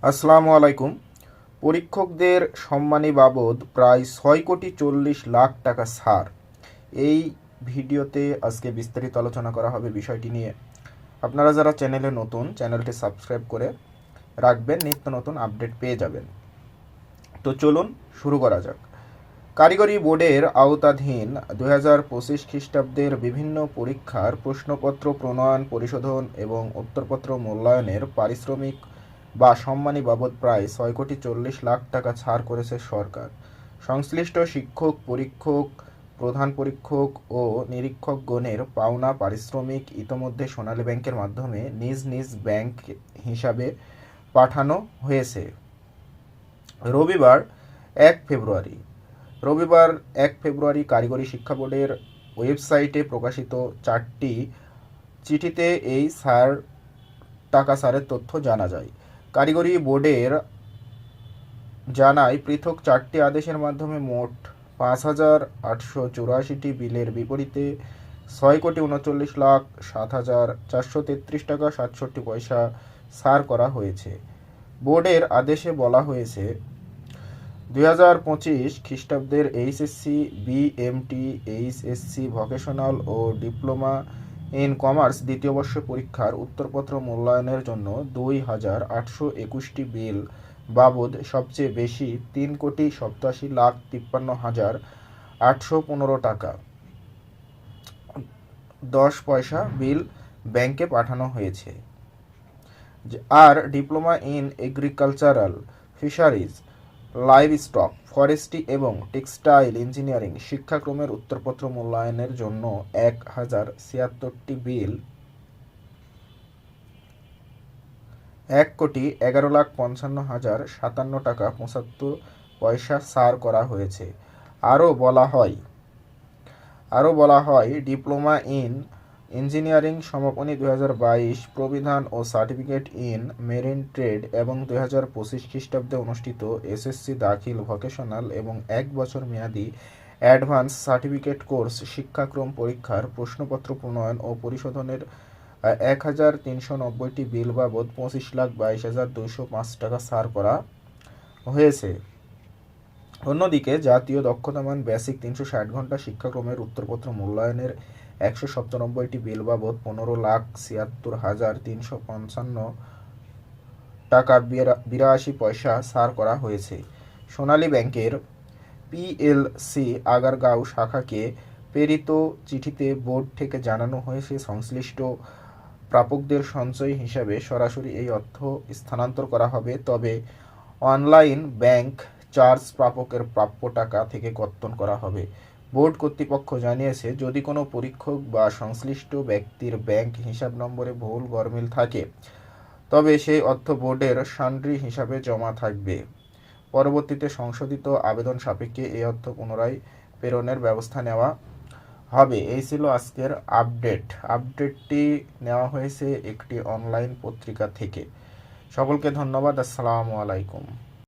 আসসালামু আলাইকুম। পরীক্ষকদের সম্মানী বাবদ প্রায় ৬,৪০,০০,০০০ টাকা ছাড়। এই ভিডিওতে আজকে বিস্তারিত আলোচনা করা হবে বিষয়টি নিয়ে। আপনারা যারা চ্যানেলে নতুন, চ্যানেলটি সাবস্ক্রাইব করে রাখবেন, নিত্য নতুন আপডেট পেয়ে যাবেন। তো চলুন শুরু করা যাক। কারিগরি বোর্ডের আওতাধীন ২০২৫ খ্রিস্টাব্দের বিভিন্ন পরীক্ষার প্রশ্নপত্র প্রণয়ন, পরিশোধন এবং উত্তরপত্র মূল্যায়নের পারিশ্রমিক বা সম্মানী বাবদ প্রায় ৬,৪০,০০,০০০ টাকা ছাড় করেছে সরকার। সংশ্লিষ্ট শিক্ষক, পরীক্ষক, প্রধান পরীক্ষক ও নিরীক্ষকগণের পাওনা পারিশ্রমিক ইতোমধ্যে সোনালী ব্যাংকের মাধ্যমে নিজ নিজ ব্যাংক হিসাবে পাঠানো হয়েছে। রবিবার ১ ফেব্রুয়ারি কারিগরি শিক্ষা বোর্ডের ওয়েবসাইটে প্রকাশিত ৪টি চিঠিতে এই টাকা ছাড়ের তথ্য জানা যায়। কারিগরি বোর্ডের জানায়, পৃথক ৪টি আদেশের মাধ্যমে মোট ৫,৮৮৪টি বিলের বিপরীতে ৬,৩৯,৭,৪৩৩ টাকা ৬৭ পয়সা ছাড় করা হয়েছে। বোর্ডের আদেশে বলা হয়েছে, ২০২৫ খ্রিস্টাব্দের এইচএসসি, বিএমটি, এইচএসসি ভোকেশনাল ও ডিপ্লোমা ইন কমার্স দ্বিতীয় বর্ষ পরীক্ষার উত্তরপত্র মূল্যায়নের জন্য ২,৮২১টি বিল বাবদ সবচেয়ে বেশি ৩,৮৭,৫৩,৮১৫ টাকা ১০ পয়সা বিল ব্যাংকে পাঠানো হয়েছে। আর diploma in agricultural, fisheries, livestock, forestry এবং টেক্সটাইল ইঞ্জিনিয়ারিং শিক্ষাক্রমের উত্তরপত্র মূল্যায়নের জন্য ১,০৭৬টি বিল ১,১১,৫৫,০৫৭ টাকা ৭৫ পয়সা ছাড় করা হয়েছে। আরও বলা হয়, ডিপ্লোমা ইন ইঞ্জিনিয়ারিং সমাপনী ২০২২ প্রবিধান ও সার্টিফিকেট ইন মেরিন ট্রেড এবং ২০২৫ খ্রিস্টাব্দে অনুষ্ঠিত এসএসসি দাখিল ভোকেশনাল এবং ১ বছর মেয়াদী অ্যাডভান্স সার্টিফিকেট কোর্স শিক্ষাক্রম পরীক্ষার প্রশ্নপত্র প্রণয়ন ও পরিশোধনের ১,৩৯০টি বিল বাবদ ২৫,২২,২০৫ টাকা ছাড় করা হয়েছে। অন্যদিকে জাতীয় দক্ষতামান বেসিক ৩৬০ ঘণ্টা শিক্ষাক্রমের উত্তরপত্র মূল্যায়নের ১৯৭টি বিল বাবদ ১৫,৭৬,৩৫৫ টাকা ৮২ পয়সা ছাড় করা হয়েছে। সোনালী ব্যাংকের পিএলসি আগারগাঁও শাখাকে প্রেরিত চিঠিতে বোর্ড থেকে জানানো হয়েছে, সংশ্লিষ্ট প্রাপকদের সঞ্চয় হিসাবে সরাসরি এই অর্থ স্থানান্তর করা হবে, তবে অনলাইন ব্যাংক চার্জ প্রাপকের প্রাপ্য টাকা থেকে কর্তন করা হবে। বোর্ড কর্তৃপক্ষ জানিয়েছে, যদি কোনো পরীক্ষক বা সংশ্লিষ্ট ব্যক্তির ব্যাংক হিসাব নম্বরে ভুল গরমিল থাকে, তবে সেই অর্থ বোর্ডের সান্ড্রি হিসাবে জমা থাকবে। পরবর্তীতে সংশোধিত আবেদন সাপেক্ষে এই অর্থ পুনরায় প্রেরণের ব্যবস্থা নেওয়া হবে। এই ছিল আজকের আপডেটটি নেওয়া হয়েছে একটি অনলাইন পত্রিকা থেকে। সকলকে ধন্যবাদ। আসসালামু আলাইকুম।